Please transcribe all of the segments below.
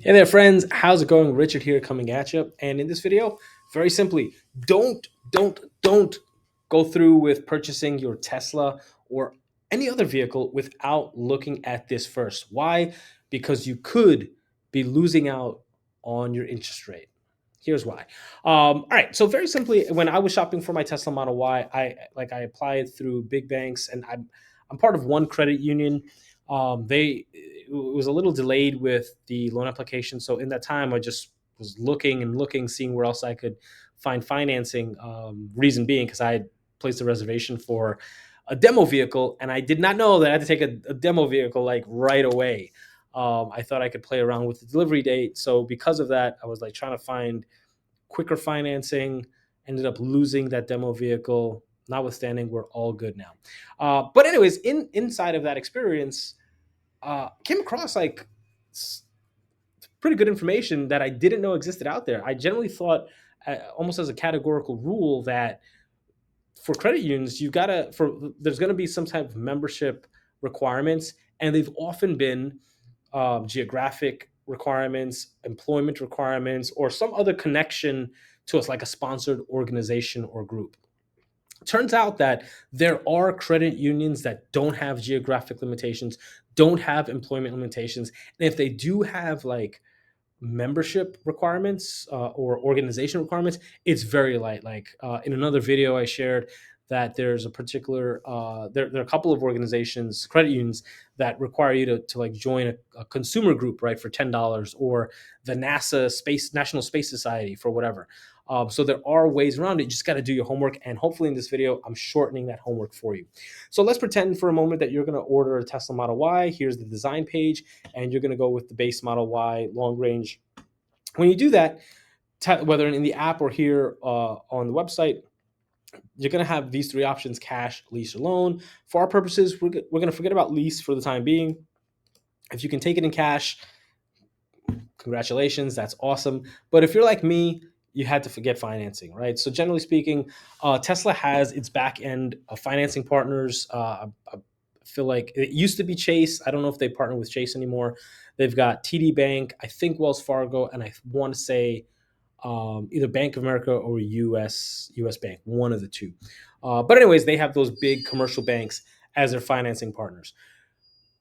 Hey there, friends. How's it going? Richard here coming at you. And in this video, very simply, don't go through with purchasing your Tesla or any other vehicle without looking at this first. Why? Because you could be losing out on your interest rate. Here's why. All right. So very simply, when I was shopping for my Tesla Model Y, I applied through big banks, and I'm part of one credit union. They it was a little delayed with the loan application, so in that time, I just was looking and looking, seeing where else I could find financing. Reason being, because I had placed a reservation for a demo vehicle, and I did not know that I had to take a demo vehicle like right away. I thought I could play around with the delivery date, so because of that, I was like trying to find quicker financing. Ended up losing that demo vehicle. Notwithstanding, we're all good now. But anyways, inside of that experience, came across like pretty good information that I didn't know existed out there. I generally thought, almost as a categorical rule, that for credit unions, you gotta for there's going to be some type of membership requirements, and they've often been geographic requirements, employment requirements, or some other connection to us, like a sponsored organization or group. Turns out that there are credit unions that don't have geographic limitations, don't have employment limitations, and if they do have like membership requirements or organization requirements, it's very light. Like in another video I shared, that there's a particular there are a couple of organizations, credit unions, that require you to like join a consumer group, right, for $10, or the NASA space National Space Society for whatever. So there are ways around it. You just got to do your homework, and hopefully in this video I'm shortening that homework for you. So let's pretend for a moment that you're going to order a Tesla Model Y. Here's the design page, and you're going to go with the base Model Y long range. When you do that, whether in the app or here on the website, you're going to have these three options: cash, lease, or loan. For our purposes, we're going to forget about lease for the time being. If you can take it in cash, congratulations, that's awesome. But if you're like me, you had to forget financing, right? So generally speaking, Tesla has its back end financing partners. I feel like it used to be Chase. I don't know if they partner with Chase anymore. They've got TD Bank, I think Wells Fargo, and I want to say either Bank of America or US Bank, one of the two. But anyways, they have those big commercial banks as their financing partners.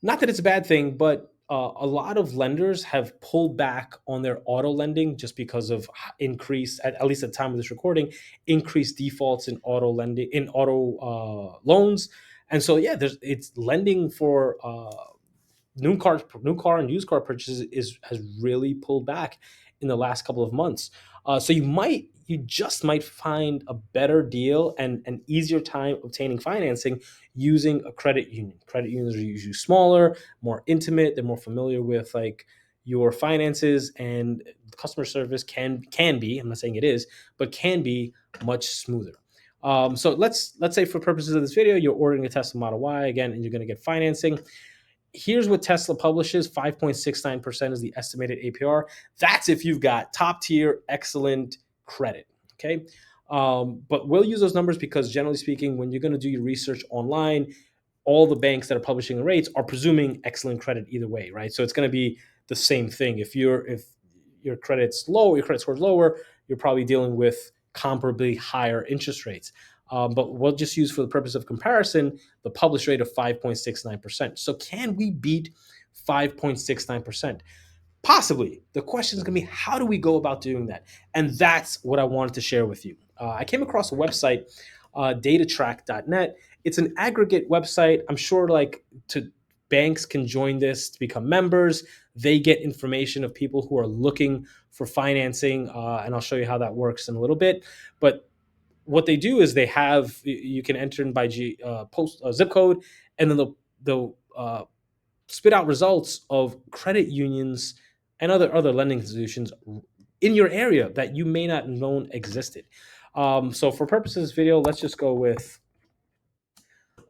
Not that it's a bad thing, but a lot of lenders have pulled back on their auto lending just because of increase, at least at the time of this recording, increased defaults in auto lending, in auto loans. And so, yeah, it's lending for new car and used car purchases has really pulled back in the last couple of months. So you just might find a better deal and an easier time obtaining financing using a credit union. Credit unions are usually smaller, more intimate. They're more familiar with like your finances, and customer service can be. I'm not saying it is, but can be much smoother. So let's say for purposes of this video, you're ordering a Tesla Model Y again, and you're going to get financing. Here's what Tesla publishes: 5.69% is the estimated APR. That's if you've got top tier, excellent credit. Okay. But we'll use those numbers because, generally speaking, when you're going to do your research online, all the banks that are publishing the rates are presuming excellent credit either way, right? So it's going to be the same thing. If your credit's low, your credit score's lower, you're probably dealing with comparably higher interest rates. But we'll just use, for the purpose of comparison, the published rate of 5.69%. So can we beat 5.69%? Possibly. The question is going to be, how do we go about doing that? And that's what I wanted to share with you. I came across a website, datatrack.net. It's an aggregate website. I'm sure banks can join this to become members. They get information of people who are looking for financing, and I'll show you how that works in a little bit. But what they do is you can enter in by post zip code, and then they'll spit out results of credit unions and other lending institutions in your area that you may not have known existed. So for purposes of this video, let's just go with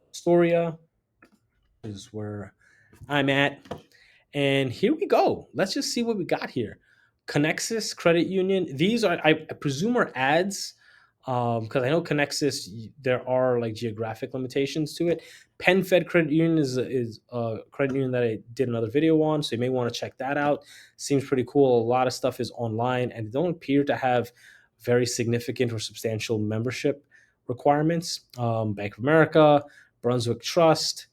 Astoria, is where I'm at. And here we go. Let's just see what we got here. Connexus Credit Union. These are, I presume, are ads. Because I know Connexus, there are like geographic limitations to it. PenFed Credit Union is a credit union that I did another video on, so you may want to check that out. Seems pretty cool. A lot of stuff is online, and they don't appear to have very significant or substantial membership requirements. Bank of America, Brunswick Trust.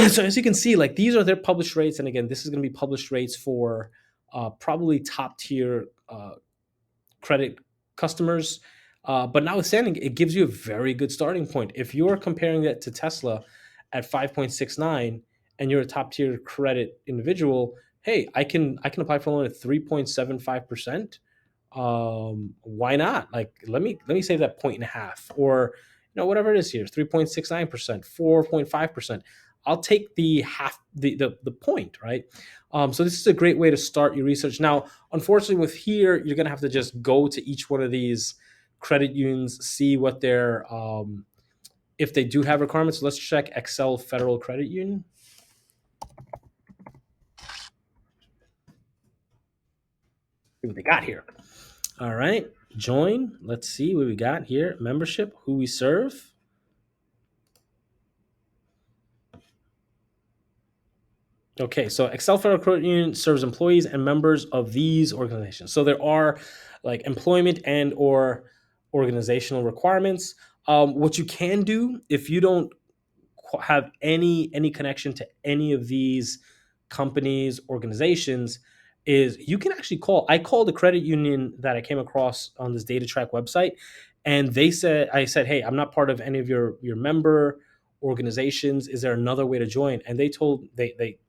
So as you can see, like these are their published rates, and again, this is going to be published rates for probably top tier credit customers. But notwithstanding, it gives you a very good starting point. If you're comparing it to Tesla at 5.69 and you're a top tier credit individual, hey, I can apply for a loan at 3.75%. Why not? Like let me save that point and a half, or whatever it is here, 3.69%, 4.5%. I'll take the half, the point, right? So this is a great way to start your research. Now, unfortunately, with here, you're gonna have to just go to each one of these credit unions, see what their if they do have requirements. So let's check Excel Federal Credit Union. See what they got here. All right, join. Let's see what we got here. Membership, who we serve. Okay, so Excel Federal Credit Union serves employees and members of these organizations. So there are like employment and or organizational requirements. What you can do if you don't have any connection to any of these companies, organizations, is you can actually call. I called a credit union that I came across on this data track website, and I said, hey, I'm not part of any of your member organizations. Is there another way to join? And they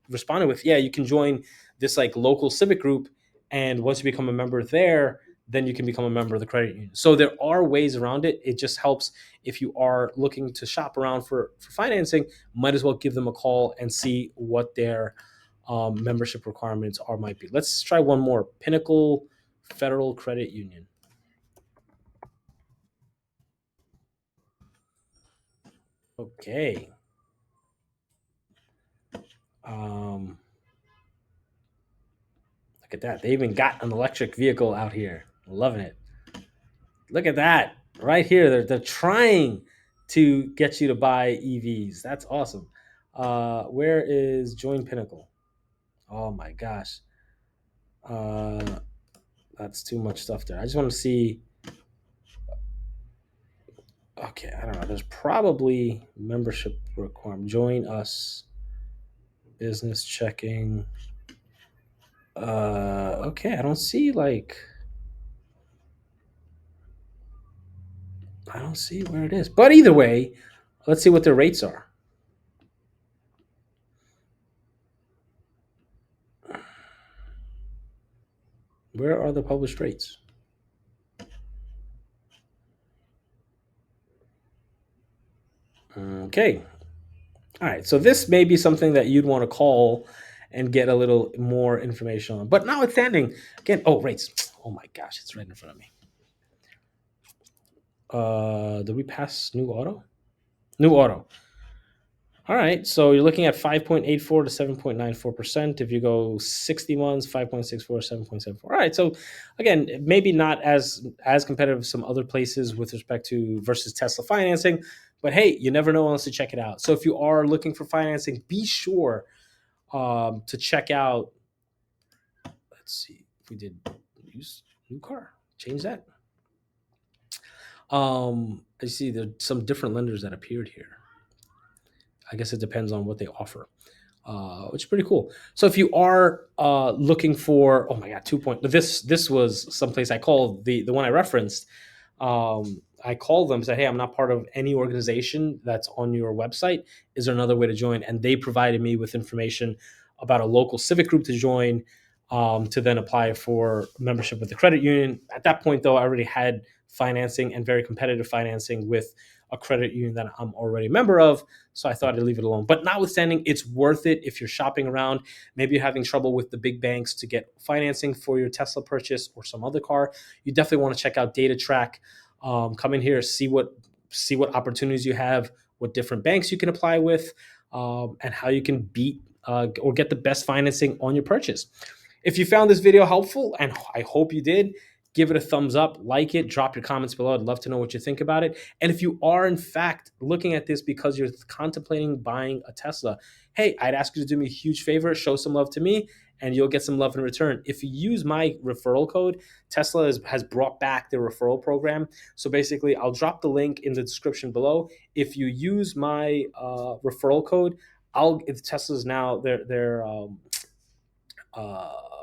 responded with, yeah, you can join this like local civic group, and once you become a member there, then you can become a member of the credit union. So there are ways around it. It just helps if you are looking to shop around for financing. Might as well give them a call and see what their membership requirements are might be. Let's try one more. Pinnacle Federal Credit Union. Okay. Um, Look at that. They even got an electric vehicle out here. Loving it. Look at that. Right here. They're trying to get you to buy EVs. That's awesome. Where is Join Pinnacle? Oh my gosh. Uh, that's too much stuff there. I just want to see. Okay, I don't know. There's probably membership requirement. Join us. Business checking. Okay, I don't see like. I don't see where it is. But either way, let's see what their rates are. Where are the published rates? Okay. All right. So this may be something that you'd want to call and get a little more information on. But notwithstanding, again, oh, rates. Oh my gosh, it's right in front of me. Did we pass new auto? New auto. All right, so you're looking at 5.84 to 7.94%. If you go 60 months, 5.64, 7.74. All right, so again, maybe not as competitive as some other places with respect to versus Tesla financing, but hey, you never know unless you check it out. So if you are looking for financing, be sure to check out. Let's see if we did use new car, change that. I see there's some different lenders that appeared here. I guess it depends on what they offer, which is pretty cool. So if you are looking for, oh my god, 2 point. This was someplace I called the one I referenced. I called them and said, hey, I'm not part of any organization that's on your website. Is there another way to join? And they provided me with information about a local civic group to join, to then apply for membership with the credit union. At that point, though, I already had financing and very competitive financing with a credit union that I'm already a member of. So I thought I'd leave it alone. But notwithstanding, it's worth it if you're shopping around. Maybe you're having trouble with the big banks to get financing for your Tesla purchase or some other car. You definitely want to check out Data Track. Come in here, see what opportunities you have, what different banks you can apply with, and how you can beat or get the best financing on your purchase. If you found this video helpful, and I hope you did, give it a thumbs up, like it, drop your comments below. I'd love to know what you think about it. And if you are, in fact, looking at this because you're contemplating buying a Tesla, hey, I'd ask you to do me a huge favor, show some love to me, and you'll get some love in return. If you use my referral code, Tesla has brought back their referral program. So basically, I'll drop the link in the description below. If you use my referral code, Tesla's now their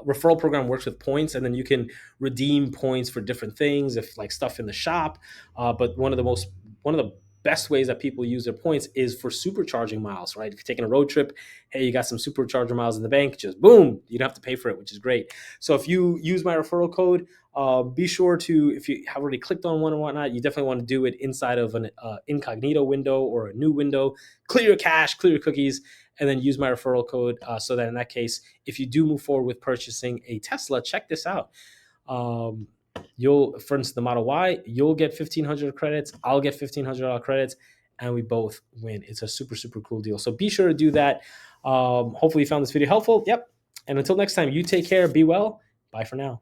referral program works with points, and then you can redeem points for different things, if like stuff in the shop. But one of the best ways that people use their points is for supercharging miles, right? If you're taking a road trip, hey, you got some supercharger miles in the bank, just boom, you don't have to pay for it, which is great. So if you use my referral code, be sure to, if you have already clicked on one or whatnot, you definitely want to do it inside of an incognito window or a new window. Clear your cache, clear your cookies, and then use my referral code, so that in that case, if you do move forward with purchasing a Tesla, check this out. You'll, for instance, the Model Y, you'll get 1,500 credits. I'll get $1,500 credits, and we both win. It's a super, super cool deal. So be sure to do that. Hopefully you found this video helpful. Yep. And until next time, you take care. Be well. Bye for now.